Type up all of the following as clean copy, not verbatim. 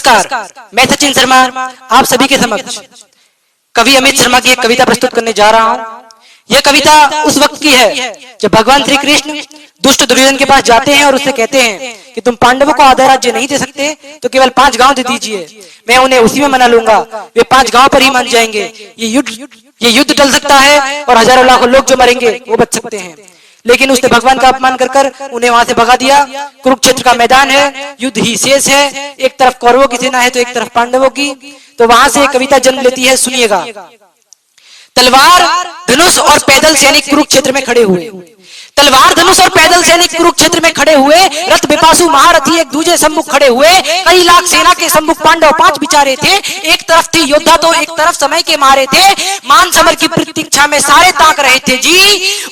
नमस्कार, मैं सचिन शर्मा आप सभी के समक्ष कवि अमित शर्मा की एक कविता प्रस्तुत करने जा रहा हूँ। यह कविता उस वक्त की है जब भगवान श्री कृष्ण दुष्ट दुर्योधन के पास जाते हैं और उससे कहते हैं कि तुम पांडवों को आधा राज्य नहीं दे सकते तो केवल 5 गांव दे दीजिए, मैं उन्हें उसी में मना लूंगा, वे 5 गांव पर ही मान जाएंगे। ये युद्ध टल सकता है और हजारों लाखों लोग जो मरेंगे वो बच सकते हैं। लेकिन उसने भगवान का अपमान कर उन्हें वहां से भगा दिया। कुरुक्षेत्र का मैदान है, युद्ध ही शेष है, एक तरफ कौरवों की सेना है तो एक तरफ पांडवों की। तो वहां से एक कविता जन्म लेती है, सुनिएगा। तलवार धनुष और पैदल सैनिक कुरुक्षेत्र में खड़े हुए, तलवार धनुष और पैदल सैनिक कुरुक्षेत्र में खड़े हुए, रथ विपासु महारथी एक दूजे सम्मुख खड़े हुए, कई लाख सेना के सम्मुख पांडव 5 बिचारे थे। एक तरफ थी योद्धा तो एक तरफ समय के मारे थे, मान समर की प्रतीक्षा में सारे ताक रहे थे जी,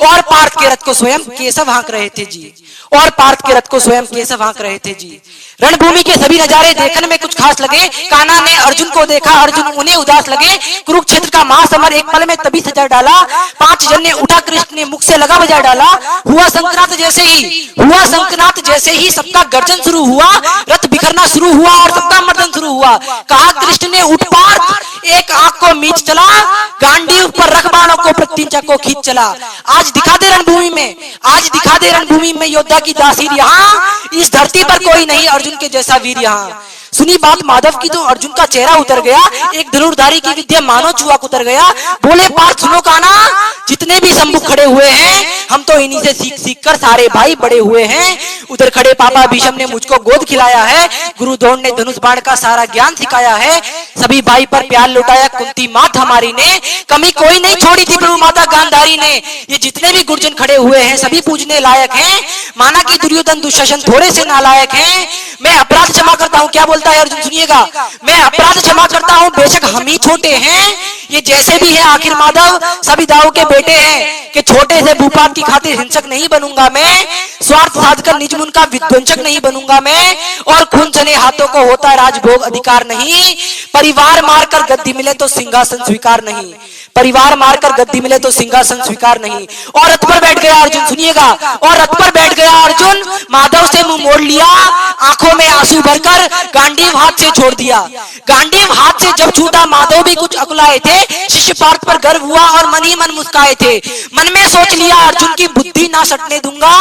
और पार्थ के रथ को स्वयं केशव हाँक रहे थे जी, और पार्थ के रथ को स्वयं केशव हाँक रहे थे जी। रणभूमि के सभी नजारे देखने में कुछ खास लगे, कान्हा ने अर्जुन को देखा, अर्जुन उन्हें उदास लगे। कुरुक्षेत्र का महासमर एक पल में तभी सजा डाला, 5 जन ने उठा, कृष्ण ने मुख से लगा बजा डाला। हुआ संक्रांत जैसे ही सबका गर्जन शुरू हुआ, रथ बिखरना शुरू हुआ और सबका मर्दन शुरू हुआ। कहा कृष्ण ने उठ पार्थ, एक आंख को मीच चला, गांडीव पर रख बाणों को प्रत्यंचा को खींच चला। आज दिखा दे रणभूमि में योद्धा की तासीर, यहाँ इस धरती पर कोई नहीं अर्जुन के जैसा वीर यहाँ। सुनी बात माधव की तो अर्जुन का चेहरा उतर गया, एक धनुर्धारी की विद्या मानो चुआक उतर गया। बोले पार्थ सुनो कान्हा, जितने भी सम्मुख खड़े हुए हैं हम तो इन्हीं से सीख कर सारे भाई बड़े हुए हैं। उधर खड़े पापा भीष्म ने मुझको गोद खिलाया है, गुरु द्रोण ने धनुष बाण का सारा ज्ञान सिखाया है, सभी भाई पर प्यार लुटाया कुंती मात हमारी ने, कमी कोई नहीं छोड़ी थी प्रभु माता गांधारी ने। ये जितने भी गुरुजन खड़े हुए हैं सभी पूजने लायक हैं, माना कि दुर्योधन दुशासन थोड़े से नालायक हैं। मैं अपराध क्षमा करता हूँ, क्या बोलता है अर्जुन सुनिएगा। मैं अपराध क्षमा करता हूँ, बेशक हम ही छोटे हैं, ये जैसे भी है आखिर माधव सभी दाऊ के बेटे हैं, कि छोटे से भूपात की खातिर हिंसक नहीं बनूंगा मैं, स्वार्थ साधकर निज मन का विध्वंसक नहीं बनूंगा मैं, और खून चने हाथों को होता राजभोग अधिकार नहीं, परिवार मारकर गद्दी मिले तो सिंहासन स्वीकार नहीं, परिवार मारकर गद्दी मिले तो सिंहासन स्वीकार नहीं। और रथ पर बैठ गया अर्जुन सुनिएगा, और रथ पर बैठ गया अर्जुन, माधव से मुंह मोड़ लिया, आंखों में आंसू भरकर गांडीव हाथ से छोड़ दिया। गांडीव हाथ से जब छूटा माधव भी कुछ अकुलाए थे, शिष्य पार्थ पर गर्व हुआ और मन ही मन मुस्काए थे। मन में सोच लिया अर्जुन की बुद्धि ना सटने दूंगा,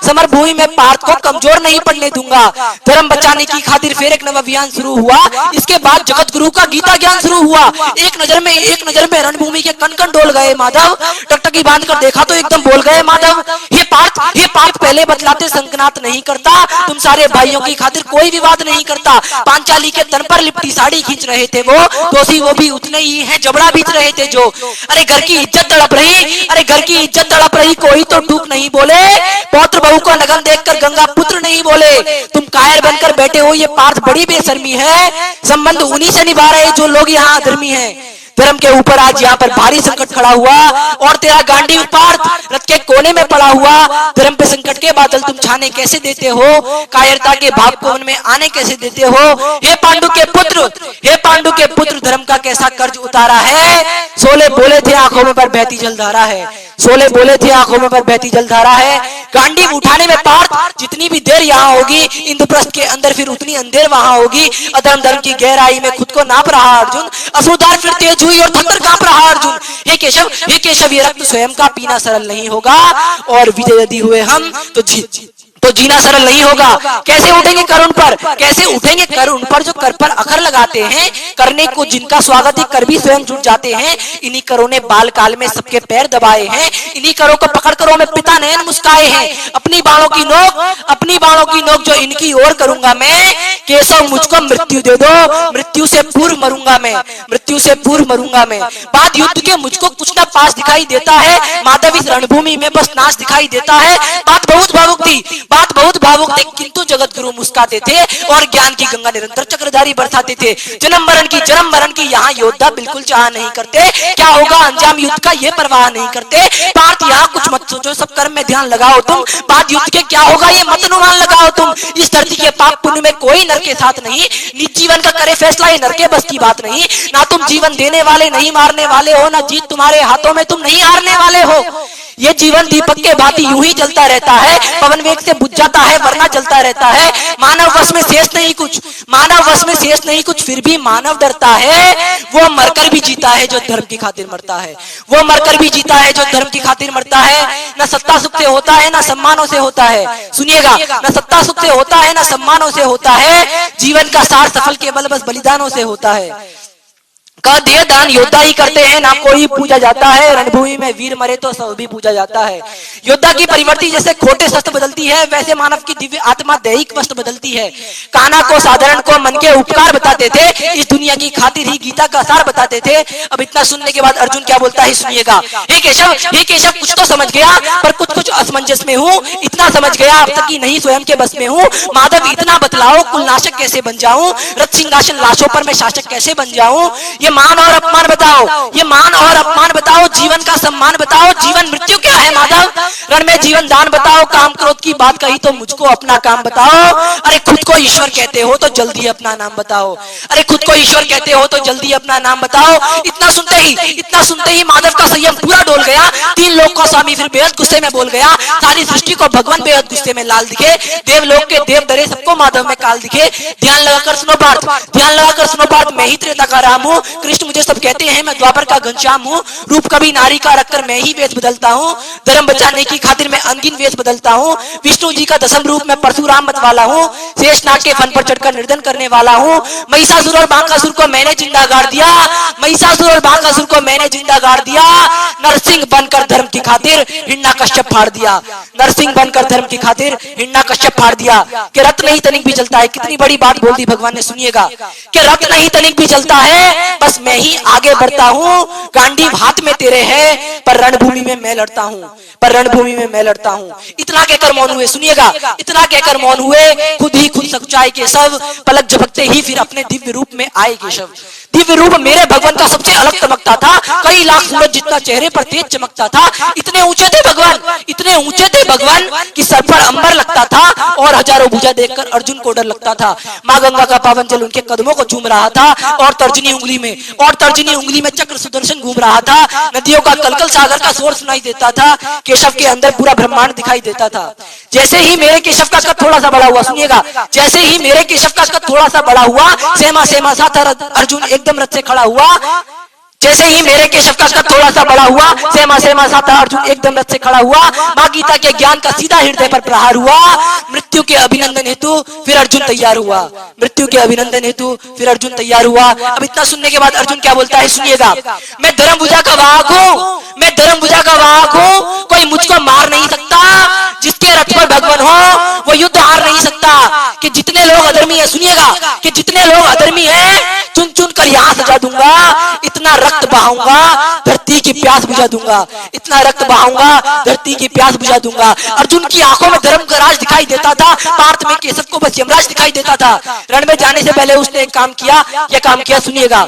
समर भूमि में पार्थ को कमजोर नहीं पड़ने दूंगा। धर्म बचाने की खातिर फिर एक नव अभियान शुरू हुआ, इसके बाद जगत गुरु का गीता ज्ञान शुरू हुआ। एक नजर में रणभूमि के कण कण डोल गए माधव, टकटकी बांध कर देखा तो एकदम बोल गए माधव, हे पार्थ पहले बतलाते संकनात नहीं करता, तुम सारे भाइयों की खातिर कोई विवाद नहीं करता। पांचाली के तन पर लिपटी साड़ी खींच रहे थे वो, दोषी वो भी उतने ही हैं जबड़ा बीच रहे थे जो। अरे घर की इज्जत तड़प रही, कोई तो टूक नहीं बोले, पौत्र बहू को नगन देखकर गंगा पुत्र नहीं बोले। तुम कायर बनकर बैठे हो, ये पार्थ बड़ी बेशर्मी है, संबंध उन्हीं से निभा रहे जो लोग यहाँ अधर्मी हैं। धर्म के ऊपर आज यहाँ पर भारी संकट खड़ा हुआ, और तेरा गांडीव पार्थ रथ के कोने में पड़ा हुआ। धर्म पे संकट के बादल तुम छाने कैसे देते हो, कायरता के भाव को उनमें आने कैसे देते हो। हे पांडु के पुत्र धर्म का कैसा कर्ज उतारा है, सोले बोले थे आंखों में पर बहती जलधारा है, सोले बोले थे आंखों में पर बहती जलधारा है। गांडीव उठाने में पार्थ जितनी भी देर यहाँ होगी, इंद्रप्रस्थ के अंदर फिर उतनी अंधेर वहां होगी। अधर्म धर्म की गहराई में खुद को नाप रहा अर्जुन, असुरदार फिर तेज हुई और थकर कांप रहा अर्जुन। हे केशव ये रक्त स्वयं का पीना सरल नहीं होगा, और विजय यदि हुए हम तो जीना सरल नहीं होगा। कैसे उठेंगे करुण पर जो कर पर अखर लगाते हैं, करने को जिनका स्वागत ही कर भी स्वयं जुट जाते हैं। इन्हीं करों ने बाल काल में सबके पैर दबाए हैं, इन्हीं करों को पकड़ करों में पिता नयन मुस्काए हैं। अपनी बाणों की नोक जो इनकी ओर करूंगा मैं, केशव मुझको मृत्यु दे दो, मृत्यु से पूर्व मरूंगा मैं। बाद युद्ध के मुझको कुछ ना पास दिखाई देता है, माधव इस रणभूमि में बस नाश दिखाई देता है। बात बहुत भावुक थी, किंतु जगत गुरु मुस्काते थे, और ज्ञान की गंगा निरंतर चक्रधारी बरसाते थे। जन्म मरण की यहाँ योद्धा बिल्कुल चाह नहीं करते, क्या होगा अंजाम युद्ध का ये परवाह नहीं करते। पार्थ यहाँ कुछ मत सोचो, सब कर्म में ध्यान लगाओ तुम, बाद युद्ध के क्या होगा ये मत अनुमान लगाओ तुम। इस धरती के पाप पुण्य में कोई नर के साथ नहीं, निज जीवन का करे फैसला ये नर के बस की बात नहीं। ना तुम जीवन देने वाले नहीं मारने वाले हो, ना जीत तुम्हारे हाथों में तुम नहीं हारने वाले हो। ये जीवन दीपक के भांति यूं ही जलता रहता है, पवन वेग से बुझ जाता है वरना जलता रहता है। मानव वश में शेष नहीं कुछ, मानव वश में शेष नहीं कुछ, फिर भी मानव डरता है। वो मरकर भी जीता है जो धर्म की खातिर मरता है, वो मरकर भी जीता है जो धर्म की खातिर मरता है। न सत्ता सुख से होता है न सम्मानों से होता है, सुनिएगा, न सत्ता सुख से होता है न सम्मानों से होता है। जीवन का सार सफल केवल बस बलिदानों से होता है। का देह दान योद्धा ही करते हैं, ना कोई पूजा जाता है। रणभूमि में वीर मरे तो सब भी पूजा जाता है। योद्धा की परिवर्ती जैसे खोटे शस्त्र बदलती है, वैसे मानव की दिव्य आत्मा दैहिक वस्त्र बदलती है। कान्हा को साधारण को मन के उपकार बताते थे, इस दुनिया की खातिर ही गीता का सार बताते थे। अब इतना सुनने के बाद अर्जुन क्या बोलता है सुनिएगा। हे केशव कुछ तो समझ गया, पर कुछ असमंजस में हूँ। इतना समझ गया अब तक कि नहीं स्वयं के बस में हूँ। माधव इतना बतलाओ, कुलनाशक कैसे बन जाऊं, रथ सिंहासन लाशों पर मैं शासक कैसे बन जाऊं। ये मान और अपमान बताओ, ये मान और अपमान बताओ, जीवन का सम्मान बताओ, जीवन मृत्यु क्या है माधव, रण में जीवन दान बताओ। काम क्रोध की बात कही तो मुझको अपना काम बताओ। अरे खुद को ईश्वर कहते हो तो जल्दी अपना नाम बताओ, अरे खुद को ईश्वर कहते हो तो जल्दी अपना नाम बताओ। इतना सुनते ही माधव का संयम पूरा डोल गया। तीन लोग को स्वामी फिर बेहद गुस्से में बोल गया। सारी सृष्टि को भगवान बेहद गुस्से में लाल दिखे। देवलोक के देव डरे, सबको माधव में काल दिखे। ध्यान लगाकर सुनो पार्थ, ध्यान लगाकर सुनो पार्थ, मैं ही त्रेता का राम हूँ। कृष्ण मुझे सब कहते हैं, मैं द्वापर का घनश्याम हूँ। रूप कभी नारी का रखकर मैं ही वेश बदलता हूँ। धर्म बचाने की खातिर मैं अंगिन वेश बदलता हूँ। विष्णु जी का दसम रूप मैं परशुराम मत वाला हूँ। शेषनाग के फन पर चढ़कर निर्धन करने वाला हूँ। महिषासुर और बांकासुर को मैंने जिंदा गाड़ दिया, महिषासुर और बांकासुर को मैंने जिंदा गाड़ दिया। नरसिंह बनकर धर्म की खातिर हिरण्यकश्यप फाड़ दिया, नरसिंह बनकर धर्म की खातिर हिरण्यकश्यप फाड़ दिया। कि रथ नहीं तनिक भी चलता है, कितनी बड़ी बात बोल दी भगवान ने, सुनिएगा। कि रथ नहीं तनिक भी चलता है, बस मैं ही आगे बढ़ता हूँ। गांडीव हाथ में तेरे है, पर रणभूमि में मैं लड़ता हूँ, पर रणभूमि में मैं लड़ता हूँ। इतना कहकर मौन हुए, सुनिएगा, इतना कहकर मौन हुए। खुद ही खुद सच्चाई के सब, पलक झपकते ही फिर अपने दिव्य रूप में आए केशव। दिव्य रूप मेरे भगवान का सबसे अलग चमकता था, कई लाख सूरज जितना चेहरे पर तेज चमकता था। इतने ऊंचे थे भगवान, इतने ऊंचे थे भगवान कि सर पर अंबर लगता था और हजारों भुजा देखकर अर्जुन को डर लगता था। माँ गंगा का पावन जल उनके कदमों को चूम रहा था और तर्जनी उंगली में चक्र सुदर्शन घूम रहा था। नदियों का कलकल सागर का शोर सुनाई देता था। केशव के अंदर पूरा ब्रह्मांड दिखाई देता था। जैसे ही मेरे केशव का कद थोड़ा सा बड़ा हुआ, सुनिएगा, जैसे ही मेरे केशव का कद थोड़ा सा बड़ा हुआ, सेमा सा था अर्जुन एकदम रथ से खड़ा हुआ। जैसे ही मेरे केशव का कद थोड़ा सा बड़ा हुआ, सेमा सा था अर्जुन एकदम रथ से खड़ा हुआ। माँ गीता के ज्ञान का सीधा हृदय पर प्रहार हुआ। मृत्यु के अभिनंदन हेतु फिर अर्जुन तैयार हुआ, मृत्यु के अभिनंदन हेतु फिर अर्जुन तैयार हुआ। अब इतना सुनने के बाद अर्जुन क्या बोलता है सुनिएगा। मैं धर्मभुजा का वाहक हूँ, मैं धर्मभुजा का वाहक हूँ। कोई मुझको मार नहीं सकता, जिसके रथ पर भगवान हो वो युद्ध हार नहीं सकता। कि जितने लोग अधर्मी है, सुनिएगा, कि जितने लोग अधर्मी है चुन चुन कर यहाँ सजा दूंगा। इतना रक्त बहाऊंगा धरती की प्यास बुझा दूंगा, इतना रक्त बहाऊंगा धरती की प्यास बुझा दूंगा। अर्जुन की आंखों में धर्म का राज दिखाई देता था, पार्थ में केशव को बस यमराज दिखाई देता था। रण में जाने से पहले उसने एक काम किया, यह काम किया, सुनिएगा।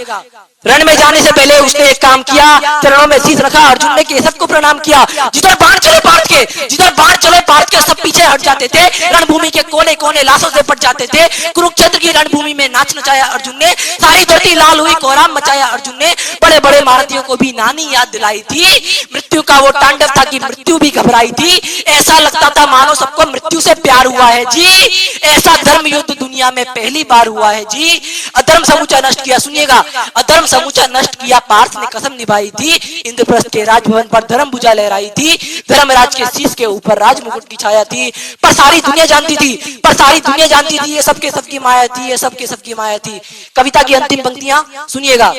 रण में जाने से पहले उसने एक काम किया, चरणों में शीश रखा, अर्जुन ने केशव को प्रणाम किया। जिधर बाण चले पार्थ के, जिधर बाण चले पार्थ के सब पीछे हट जाते थे। रणभूमि के कोने कोने लाशों से पट जाते थे। कुरुक्षेत्र की रणभूमि में नाच नचाया अर्जुन ने, सारी धरती लाल हुई, कोहराम मचाया अर्जुन ने। बड़े बड़े महारथियों को भी नानी याद दिलाई थी। मृत्यु का वो तांडव था कि मृत्यु भी घबराई थी। ऐसा लगता था मानो सबको मृत्यु से प्यार हुआ है जी। ऐसा धर्म युद्ध दुनिया में पहली बार हुआ है जी। अधर्म समूचा नष्ट किया, सुनिएगा, अधर्म समूचा नष्ट किया। पार्थ ने कसम निभाई थी, इंद्रप्रस्थ के राजभवन पर धर्म भुजा लहराई थी। धर्मराज के शीश के ऊपर राज मुकुट की छाया थी। पर सारी दुनिया जानती थी, पर सारी दुनिया जानती थी ये सबके सबकी माया थी, ये सबके सबकी माया थी। कविता की अंतिम पंक्तियां सुनिएगा।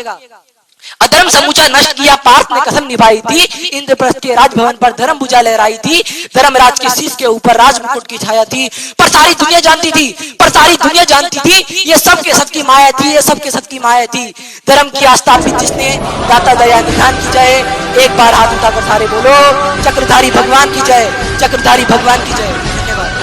अधर्म समूचा नष्ट किया, पार्थ ने कसम निभाई थी। इंद्रप्रस्थ के राजभवन पर धर्म भुजा लहराई थी। धर्मराज के शीश के ऊपर राज मुकुट की छाया थी। पर सारी दुनिया जानती थी, पर सारी दुनिया जानती थी ये सब के सबकी माया थी, ये सब के सबकी माया थी। धर्म की आस्था भी जिसने दाता दया निधान की जय। एक बार हाथ उठाकर सारे बोलो चक्रधारी भगवान की जय, चक्रधारी भगवान की जय। धन्यवाद।